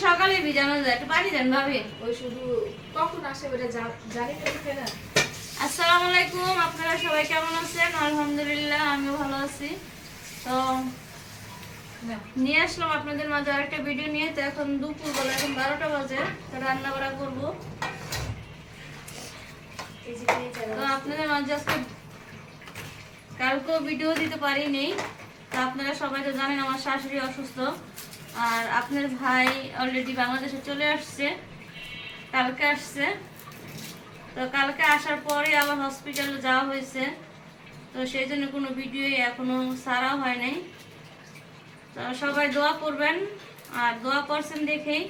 সকালে ভিজানো যায়, একটু পানি দেন ভাবি। ওই শুধু কখন আসে ওটা জানি না দেখে না। আসসালামু আলাইকুম, আপনারা সবাই কেমন আছেন? আলহামদুলিল্লাহ আমিও ভালো আছি। তো নিয়ে আসলাম আপনাদের মাঝে আরেকটা ভিডিও নিয়ে। তো এখন দুপুরবেলা, এখন 12টা বাজে। তো রান্না বাড়া করবো। তো আপনাদের মাঝে আজকে কালকেও ভিডিও দিতে পারিনি। তো আপনারা সবাই তো জানেন আমার শাশুড়ি অসুস্থ, আর আপনার ভাই অলরেডি বাংলাদেশে চলে আসছে, কালকে আসছে। তো কালকে আসার পরে আবার হসপিটালে যাওয়া হয়েছে। তো সেই জন্য কোনো ভিডিও এখনো ছাড়া হয় নাই। তো সবাই দোয়া করবেন, আর দোয়া করছেন দেখেই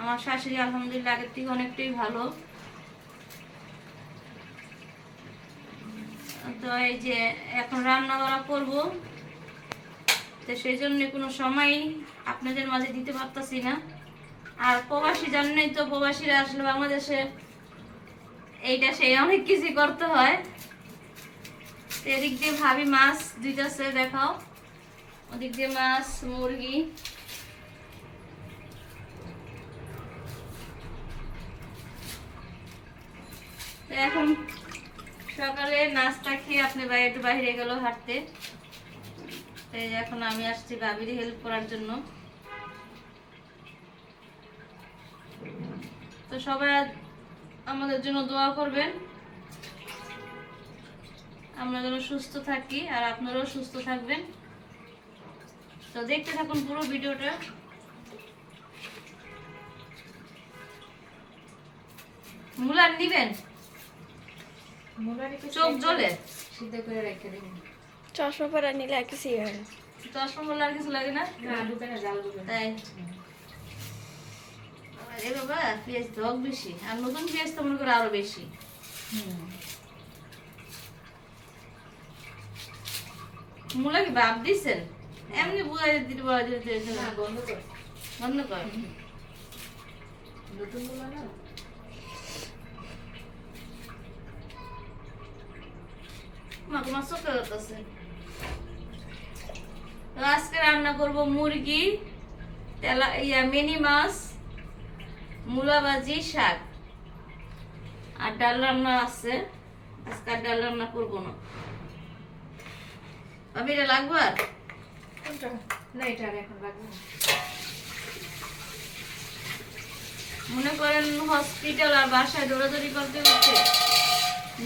আমার শাশুড়ি আলহামদুলিল্লাহ আগের থেকে অনেকটাই ভালো। তো এই যে এখন রান্না বান্না করবো, তো সেই জন্য কোনো সময় আপনাদের মাঝে দিতে পারতাছি না। আর প্রবাসী জানেনই তো, প্রবাসীরা আসলে বাংলাদেশে এইটা সেই অনেক কিছু করতে হয়। এদিক দিয়ে ভাবি মাছ দিতেছে, দেখাও। ওদিক দিয়ে মাছ, মুরগি। এখন সকালে নাস্তা খেয়ে আপনি ভাই একটু বাইরে গেল হাঁটতে। এখন আমি আসছি ভাবির হেল্প করার জন্য। তো সবাই আমাদের জন্য দোয়া করবেন, আমরা যেন সুস্থ থাকি আর আপনারাও সুস্থ থাকবেন। তো দেখতে থাকুন পুরো ভিডিওটা। মুলার নিবেন, চোখ জ্বলে, সিদ্ধ করে রেখে দিন। চশমা পরা নিলে আর কিছু হয় না। চশমা বললে আর কিছু লাগে না, না ঢুকে না, জাল ঢুকে না। তাই। এ বাবা, পেঁয়াজ দগ বেশি, আর নতুন পেঁয়াজ তো মনে করে আরো বেশি। মুলা কি বাপ দিচ্ছেন? এমনি বুঝাই দিতে না, বন্ধ কর। বন্ধ কর। নতুন গুলো না। মা তোমার চোখে আছে। তো আজকে রান্না করব মুরগি, মিনি মাছ, মূলা ভাজি, শাক, আর ডাল রান্না আছে। আজকে আর ডাল রান্না করবো না। ভাবি এটা লাগবে? আর কোনটা? না, এটা আর এখন লাগবে না। মনে করেন হসপিটাল আর বাসায় দৌড়াদৌড়ি করতে করতে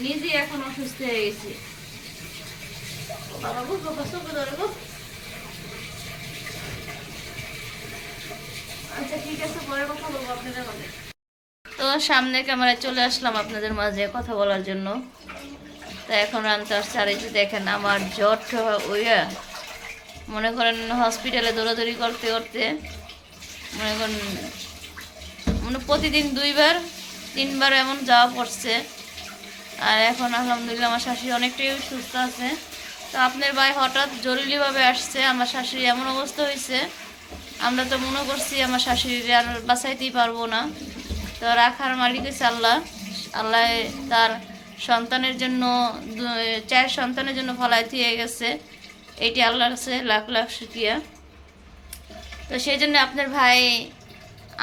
নিজেই এখন অসুস্থ হয়ে গেছি। বাবা গো, বাবা চোখে ধরে গো। আচ্ছা ঠিক আছে, পরে কথা বলবো আপনাদের মাঝে। তো সামনে ক্যামেরায় চলে আসলাম আপনাদের মাঝে কথা বলার জন্য। তো এখন রান্না আসছে, আর এই যে দেখেন আমার জ্বর ওইয়া মনে করেন হসপিটালে দৌড়াদৌড়ি করতে করতে মনে করেন প্রতিদিন 2-3বার এমন যাওয়া পড়ছে। আর এখন আলহামদুলিল্লাহ আমার শাশুড়ি অনেকটাই সুস্থ আছে। তো আপনার ভাই হঠাৎ জরুরিভাবে আসছে, আমার শাশুড়ি এমন অবস্থা হয়েছে, আমরা তো মনে করছি আমার শাশুড়ি আর বাঁচাইতেই পারবো না। তো রাখার মালিক হয়েছে আল্লাহ। আল্লাহ তার সন্তানের জন্য 4 সন্তানের জন্য ফলাই দিয়ে গেছে, এইটি আল্লাহর কাছে লাখ লাখ শুকরিয়া। তো সেই জন্য আপনার ভাই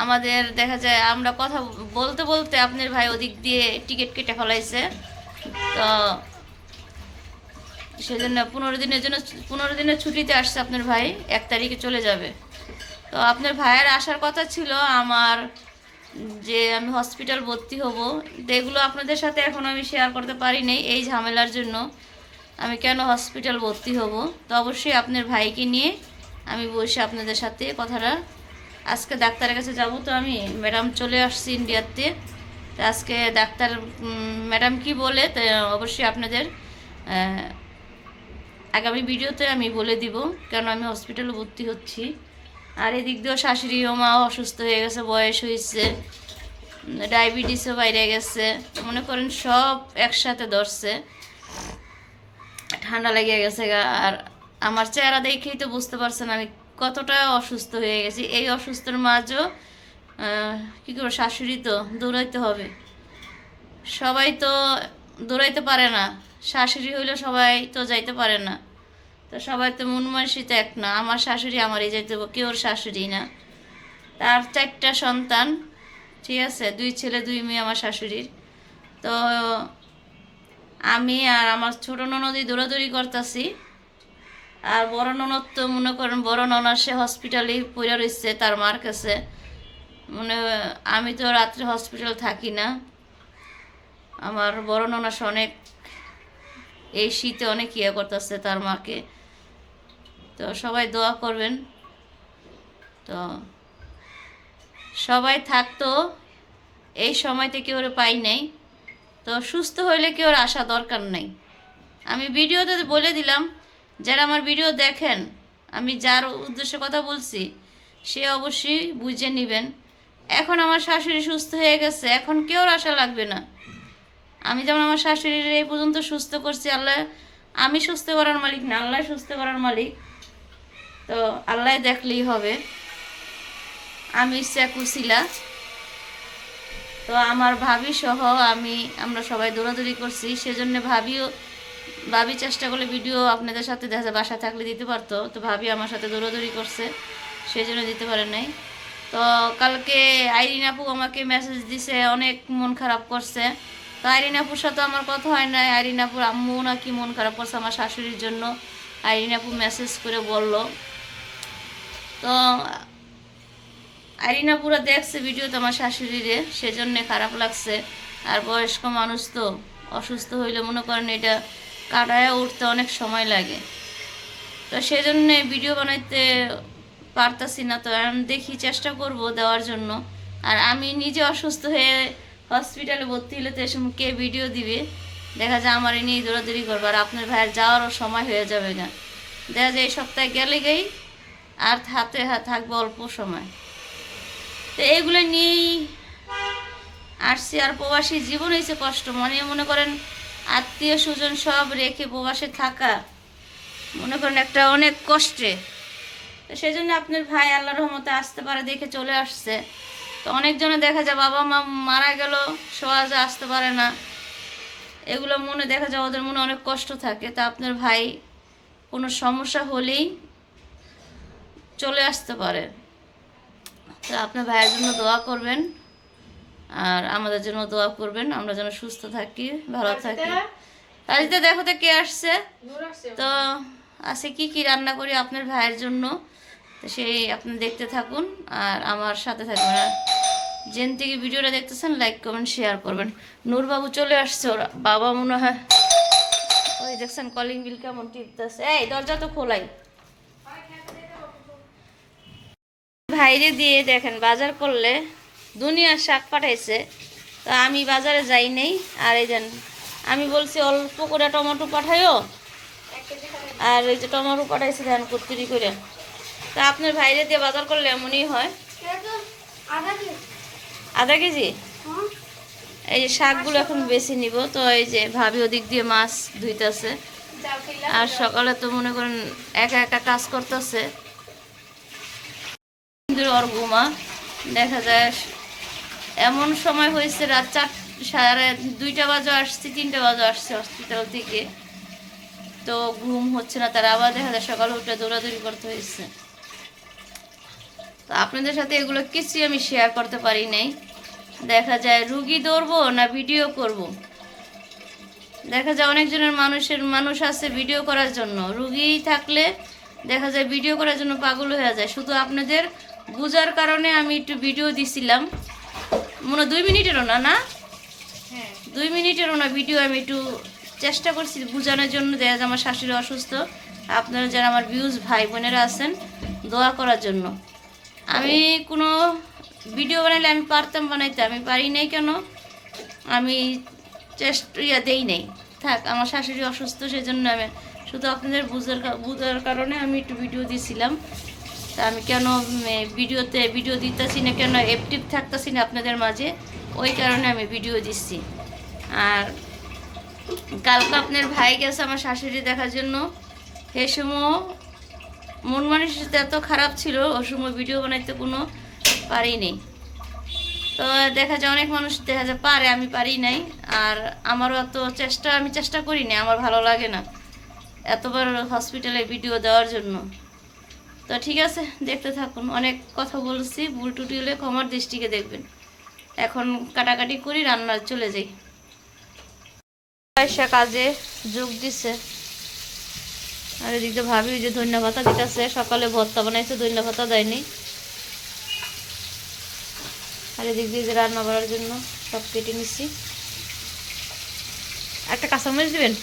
আমাদের দেখা যায় আমরা কথা বলতে বলতে আপনার ভাই ওদিক দিয়ে টিকিট কেটে ফেলাইছে। তো সেই জন্য 15 দিনের ছুটিতে আসছে আপনার ভাই, 1 তারিখে চলে যাবে। তো আপনার ভাইয়ের আসার কথা ছিল আমার, যে আমি হসপিটাল ভর্তি হব। এগুলো আপনাদের সাথে এখন আমি শেয়ার করতে পারি নাই এই ঝামেলার জন্য। আমি কেন হসপিটাল ভর্তি হব, তো অবশ্যই আপনার ভাইকে নিয়ে আমি বসে আপনাদের সাথে কথাটা। আজকে ডাক্তারের কাছে যাব। তো আমি ম্যাডাম চলে আসছি ইন্ডিয়াতে। তো আজকে ডাক্তার ম্যাডাম কি বলে তো অবশ্যই আপনাদের আগামী ভিডিওতে আমি বলে দিব, কেন আমি হসপিটালে ভর্তি হচ্ছি। আর এদিক দিয়েও শাশুড়ি ও মা অসুস্থ হয়ে গেছে, বয়স হয়েছে, ডায়াবেটিসও বাইরে গেছে, মনে করেন সব একসাথে ধরছে, ঠান্ডা লেগে গেছে গা। আর আমার চেহারা দেখেই তো বুঝতে পারছেন আমি কতটা অসুস্থ হয়ে গেছি। এই অসুস্থর মাঝেও কী করবো, শাশুড়ি তো দৌড়াইতে হবে। সবাই তো দৌড়াইতে পারে না, শাশুড়ি হইলে সবাই তো যাইতে পারে না। তো সবাই তো মন মানসিকতা এক না। আমার শাশুড়ি আমারই যাইতে হবে, কেউর শাশুড়ি না। তার 4টা সন্তান, ঠিক আছে, 2 ছেলে 2 মেয়ে আমার শাশুড়ির। তো আমি আর আমার ছোট ননদই দৌড়াদৌড়ি করতেছি। আর বড় ননদ তো মনে করেন বড় ননদ সে হসপিটালেই পড়ে রয়েছে তার মার কাছে। মানে আমি তো রাত্রে হসপিটাল থাকি না। আমার বড় ননাস অনেক এই শীতে অনেক ইয়ে করতেছে তার মাকে। তো সবাই দোয়া করবেন। তো সবাই থাকতো, এই সময়তে কেউ পাই নাই। তো সুস্থ হইলে কেউ আসা দরকার নাই। আমি ভিডিওতে বলে দিলাম, যারা আমার ভিডিও দেখেন, আমি যার উদ্দেশ্যে কথা বলছি সে অবশ্যই বুঝে নেবেন। এখন আমার শাশুড়ি সুস্থ হয়ে গেছে, এখন কেউ আশা লাগবে না। আমি যেমন আমার শাশুড়ির এই পর্যন্ত সুস্থ করছি, আল্লাহ, আমি সুস্থ করার মালিক না, আল্লাহ সুস্থ করার মালিক। তো আল্লাহ দেখলেই হবে। আমি কুশিলা। তো আমার ভাবি সহ আমরা সবাই দৌড়াদৌড়ি করছি, সেজন্য ভাবি চেষ্টা করলে ভিডিও আপনাদের সাথে দেখা যায় বাসা থাকলে দিতে পারতো। তো ভাবি আমার সাথে দৌড়াদৌড়ি করছে, সেজন্য দিতে পারে নাই। তো কালকে আইরিন আপু আমাকে মেসেজ দিছে, অনেক মন খারাপ করছে। তো আইরিন আপুর সাথে আমার কথা হয় নাই। আইরিন আপুর আম্মু নাকি মন খারাপ করছে আমার শাশুড়ির জন্য, আইরিন আপু মেসেজ করে বলল। তো আইরিন আপুরা দেখছে ভিডিওতে আমার শাশুড়িরে, সেজন্য খারাপ লাগছে। আর বয়স্ক মানুষ তো অসুস্থ হইলে মনে করেন এটা কাটায় উঠতে অনেক সময় লাগে। তো সেজন্য ভিডিও বানাইতে পারতাছি না। তো আমি দেখি চেষ্টা করব দেওয়ার জন্য। আর আমি নিজে অসুস্থ হয়ে হসপিটালে ভর্তি হলে তো এসব কে ভিডিও দিবে? দেখা যায় আমার নিয়ে দৌড়াদৌড়ি করবো, আর আপনার ভাইয়ের যাওয়ারও সময় হয়ে যাবে না। দেখা যায় এই সপ্তাহে গেলে গেই, আর হাতে থাকবে অল্প সময়। তো এইগুলো নিয়েই আসছি। আর প্রবাসী জীবন হয়েছে কষ্ট, মনে করেন আত্মীয় স্বজন সব রেখে প্রবাসে থাকা মনে করেন একটা অনেক কষ্টে। তো সেই জন্য আপনার ভাই আল্লাহর রহমতে আসতে পারে দেখে চলে আসছে। তো অনেকজনে দেখা যায় বাবা মা মারা গেল, সহজে আসতে পারে না, এগুলো মনে দেখা যায় ওদের মনে অনেক কষ্ট থাকে। তা আপনার ভাই কোনো সমস্যা হলেই চলে আসতে পারে। তো আপনার ভাইয়ের জন্য দোয়া করবেন, আর আমাদের জন্য দোয়া করবেন, আমরা যেন সুস্থ থাকি, ভালো থাকি। আজকে দেখো তো কে আসছে। তো আজকে কি রান্না করি আপনার ভাইয়ের জন্য, তো সেই আপনি দেখতে থাকুন আর আমার সাথে থাকবেন। আর যেন থেকে ভিডিওটা দেখতেছেন লাইক কমেন্ট শেয়ার করবেন। নূরবাবু চলে আসছে, ওরা বাবা মনে হয় ওই দেখছেন কলিং বিল কেমন টিপতেছে। এই দরজা তো খোলাই। ভাইরে দিয়ে দেখেন বাজার করলে দুনিয়ার শাক পাঠাইছে। তো আমি বাজারে যাই নেই। আর এই যেন আমি বলছি অল্প করে টমেটো পাঠাইও, আর এই যে টমেটো পাঠাইছে ধান কুত্তুরি করে। তা আপনার ভাইরে দিয়ে বাজার করলে এমনই হয়। আধা কেজি এই যে শাকগুলো এখন বেছে নিব। তো এই যে ভাবি ওদিক দিয়ে মাছ ধুইতেছে, আর সকালে তো মনে করেন একা একা কাজ করতেছে। ওর ঘুমা দেখা যায় এমন সময় হয়েছে রাত 2টা বাজে আসছি, 3টা বাজে আসছে হসপিটাল থেকে। তো ঘুম হচ্ছে না, তার আবার দেখা যায় সকালে উঠে দৌড়াদৌড়ি করতে হয়েছে। তো আপনাদের সাথে এগুলো কিছুই আমি শেয়ার করতে পারি নাই। দেখা যায় রুগী ধরবো না ভিডিও করব। দেখা যায় অনেকজনের মানুষ আছে ভিডিও করার জন্য, রুগী থাকলে দেখা যায় ভিডিও করার জন্য পাগল হয়ে যায়। শুধু আপনাদের বুঝার কারণে আমি একটু ভিডিও দিছিলাম, মনে 2 মিনিটেরও না 2 মিনিটেরও না ভিডিও আমি একটু চেষ্টা করছি বোঝানোর জন্য। দেখা যায় আমার শাশুড়ি অসুস্থ, আপনারা যারা আমার ভিউজ ভাই বোনেরা আছেন দোয়া করার জন্য। আমি কোনো ভিডিও বানাইলে আমি পারতাম বানাইতে, আমি পারি নাই কেন, আমি চেষ্টা দেই নাই। থাক, আমার শাশুড়ি অসুস্থ, সেজন্য আমি শুধু আপনাদের বুঝার কারণে আমি একটু ভিডিও দিয়েছিলাম। তা আমি কেন ভিডিও দিতেছি না, কেন অ্যাক্টিভ থাকতেছি না আপনাদের মাঝে, ওই কারণে আমি ভিডিও দিচ্ছি। আর কালকে আপনার ভাই গেছে আমার শাশুড়ি দেখার জন্য, সে সময় মন মানসিকতা এত খারাপ ছিল, ওই সময় ভিডিও বানাইতে কোনো পারি নেই। তো দেখা যায় অনেক মানুষ দেখা যায় পারে, আমি পারি নাই। আর আমারও এত আমি চেষ্টা করি না, আমার ভালো লাগে না এতবার হসপিটালে ভিডিও দেওয়ার জন্য। তো ঠিক আছে, দেখতে থাকুন। অনেক কথা বলছি, ভুল টুটি হলে ক্ষমার দৃষ্টিকে দেখবেন। এখন কাটাকাটি করি, রান্নার চলে যাই। পয়সা কাজে যোগ দিছে, আর এদিকে ভাবি যে ধনিয়া পাতা দিতেছে। সকালে ভর্তা বানাইছে, ধনিয়া পাতা দেয়নি। আর এদিক দিয়ে যে রান্না করার জন্য সব কেটে নিচ্ছি। একটা কাঁচামরিচ দিবেন,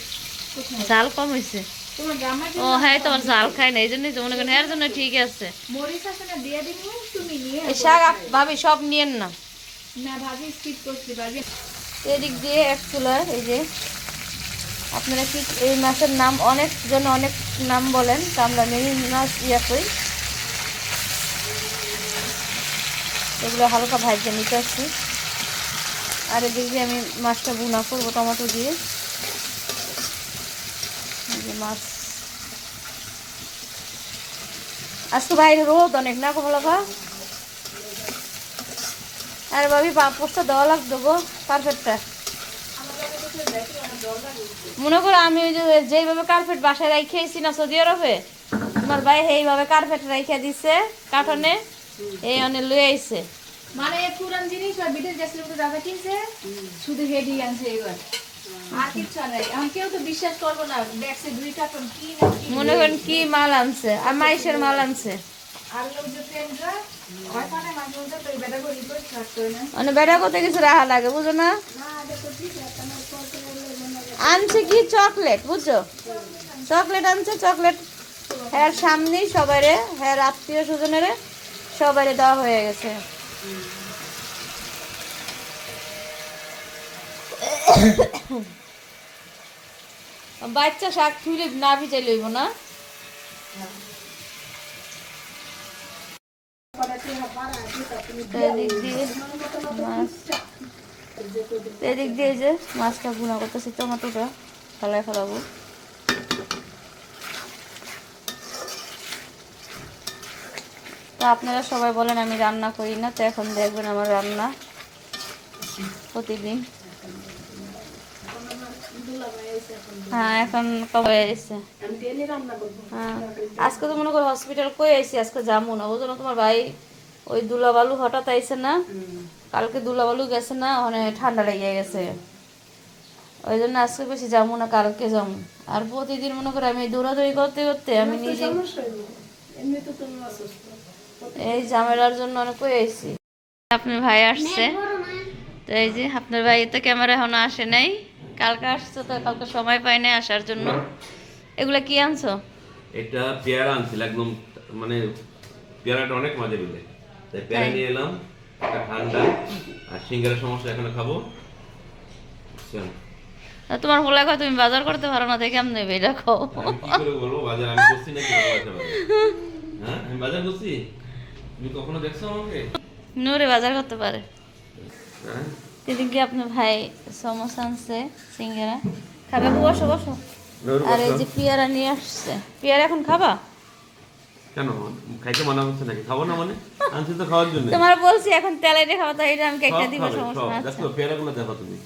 ঝাল কম হয়েছে। তোমার জামাই ও হ্যাঁ, তোমার ঝাল খায় না, এই জন্যই তো মনে করেন এর জন্য ঠিক আছে। মরিচ আছে না, দিয়ে দিবো, তুমি নিয়ে এই শাক ভাবি সব নিয়েন না। না ভাবি স্কিপ করতে পারবে। এদিক দিয়ে এক চুলায় এই যে, আপনারা কি এই মাছের নাম অনেক জন অনেক নাম বলেন, তো আমরা মেরি মাছ ইয়া করি। এগুলো হালকা ভাজতে নিতে আসছি। আর এদিক দিয়ে আমি মাছটা ভুনা করবো টমেটো দিয়ে। এই যে মাছ আজকে বাইরে রোদ অনেক না কমলাভা। আর ভাবি পাঁপড়টা দেওয়া লাগতো গো, কার্পেটটা। মনে করো আমি ওই যে যেইভাবে কার্পেট বাসায় রাখিয়েছি না সৌদি আরবে, তোমার ভাই এইভাবে কার্পেট রাখিয়া দিছে কাঠনে, এই অনেক লয়ে আইছে। মানে পুরান জিনিস আর বিদেশ গেছিল তো দাদা কিনছে, শুধু হেডি আনছে এবার, আর কিচ্ছু নাই। এখন কেউ তো বিশ্বাস করবো না, দেখছে 2 কার্টন কি না কি। মনে করেন কি মাল আনছে, আর মাইশের মাল আনছে। আর লোক যে ফ্রেন্ডরা হয় পারে মাঝে মধ্যে তো বেটা করে রিপোর্ট করে না। মানে বেড়া করতে কিছু রাখা লাগে, বুঝো না। না দেখো ঠিক আছে, আমার পড়তে বললে আনছে কি চকলেট, বুঝছো, চকলেট আনছে। চকলেট হ্যাঁ সামনেই সবাইরে, হ্যাঁ আত্মীয় স্বজনেরে সবাইরে দেওয়া হয়ে গেছে। বাচ্চা শাক তুলে না ভিজাই লইব না। এদিক দিয়ে মাছ, এদিক দিয়ে যে মাছটা ভুনা করতেছি, টমেটোটা ফেলায় ফেলাবো। তো আপনারা সবাই বলেন আমি রান্না করি না, তো এখন দেখবেন আমার রান্না প্রতিদিন। হ্যাঁ এখন কবে এসে, হ্যাঁ আজকে তো মনে করো হসপিটাল কই আইসি, আজকে যাবো না, বুঝো না। তোমার ভাই ওই দুলাবালু হঠাৎ আইসে না, কালকে দুলাবালু গেছে না, মানে ঠান্ডা লেগে গেছে, ওই জন্য আজকে বেশি যাবো না, কালকে যাবো। আর প্রতিদিন মনে করো আমি দৌড়াদৌড়ি করতে করতে আমি নিজে এই ঝামেলার জন্য অনেক কই আইসি। আপনার ভাই আসছে, তো এই যে আপনার ভাই তো ক্যামেরা এখনো আসে নাই, কালকে আসছে, তো কালকে সময় পাই নাই আসার জন্য। এগুলা কি আনছো? এটা পেয়ারা আনছিল একদম, মানে পেয়ারাটা অনেক মজা পেলে, তাই পেয়ারা নিয়ে এলাম। একটা ঠান্ডা আর সিঙ্গারের সমস্যা এখানে খাবো। বুঝছেন? আর তোমার বলে কয় তুমি বাজার করতে পারো না, দেখে আমি নেবে রাখো। আমি কি করে বলবো বাজার আমি করছি নাকি বাজার? হ্যাঁ আমি বাজার করছি, তুমি কখনো দেখছো আমাকে? নূরে বাজার করতে পারে। হ্যাঁ এদিকে আপনার ভাই সমোসা আনছে, সিঙ্গারা খাবে, বসো বসো। আর এই যে পেয়ারা নিয়ে আসছে, পেয়ারা এখন খাবা? কেন খাইতে মানা করছে নাকি? খাবো না মানে? আনছি তো খাওয়ার জন্য। তোমার বলছি এখন তেলে দিয়ে খাওয়া, তো এটা আমি কেটে দিব, সব সমস্যা না। দেখো পেয়ারাগুলো দেখো তুমি,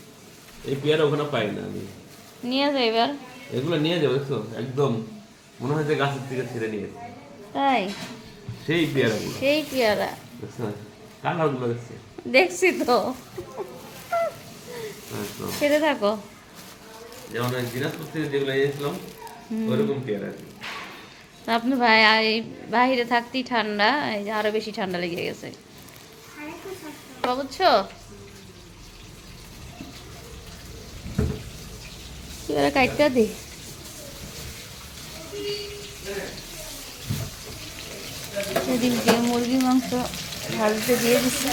এই পেয়ারা ওখানে পাই না আমি। নিয়ে যাও এবার, এগুলো নিয়ে যাবো, দেখছো একদম মনে হয় যে গাছের থেকে ছিঁড়ে নিয়েছে তাই সেই পেয়ারাগুলো। সেই পেয়ারা দেখছো কালারগুলো দেখছি। দেখছি তো, একদম খেতে থাকো। যেমন ওই দিনাজপুর থেকে যেগুলো এনেছিলাম ওরকম পেয়ারা আর কি। আপনি ভাই এই বাহিরে থাকতেই ঠান্ডা, এই যে আরো বেশি ঠান্ডা লেগে গেছে, বুঝছো। পেয়ারা কাটটা দি, সেদিন দিয়ে মুরগি মাংস ভাজতে দিয়ে দিচ্ছি।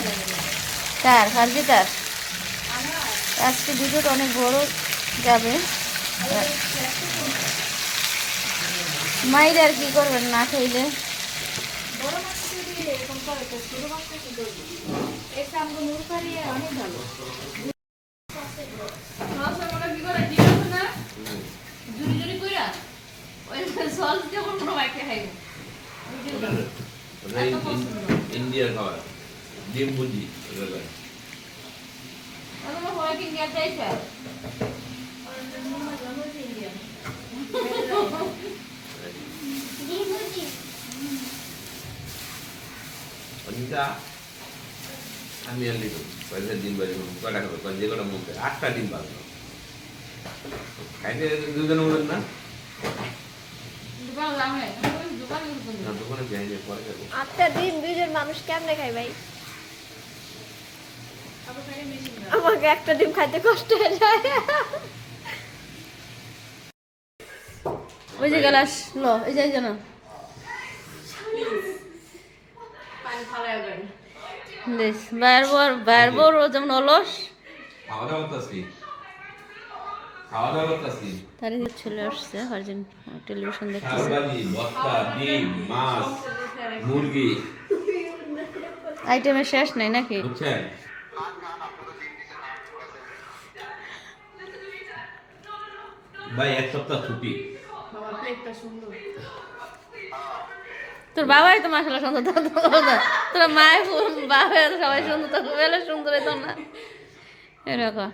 তার ভাজি তার আজকে দুধটা অনেক বড় যাবে। মাইরে আর কি করবেন না খাইলে? বড় মাছ যদি এরকম করে তো ছোট মাছ কি করবে? এটা আমরা নূর পারিয়ে অনেক ভালো। ইন্ডিয়ার খাবার ডিম ভুজি অনিতা আমি আর লিখব কয়েকটা দিন বাড়ি কয়টা খাবে কয় যে কটা মুখে 8টা ডিম পাবো খাইতে দুজন বলেন না দোকান লাগাই দোকান না দোকানে যাই যে পরে যাবো আটটা দিন দুইজন মানুষ কেমনে খায় ভাই? আবার খাই মেশিন না আমাকে একটা ডিম খাইতে কষ্ট হয়ে যায়। ওই যে গ্লাস লো এই যে না পানি ফালায় গেল দেখ বাইর বড় যেমন অলস খাওয়া দাওয়া করতেছি খাওয়া দাওয়া করতেছি তারই চলে আসছে হরজন টেলিভিশন দেখতেছে শাকভাজি ভর্তা ডিম মাছ মুরগি আইটেমের শেষ নাই নাকি বুঝছেন ভাই এক সপ্তাহ ছুটি বাবা প্লেটটা সুন্দর তোর বাবাই তো মাসাল্লাহ সুন্দর তোর মায়ের বাবা সবাই সুন্দর তো বেলা সুন্দর হতো না এরকম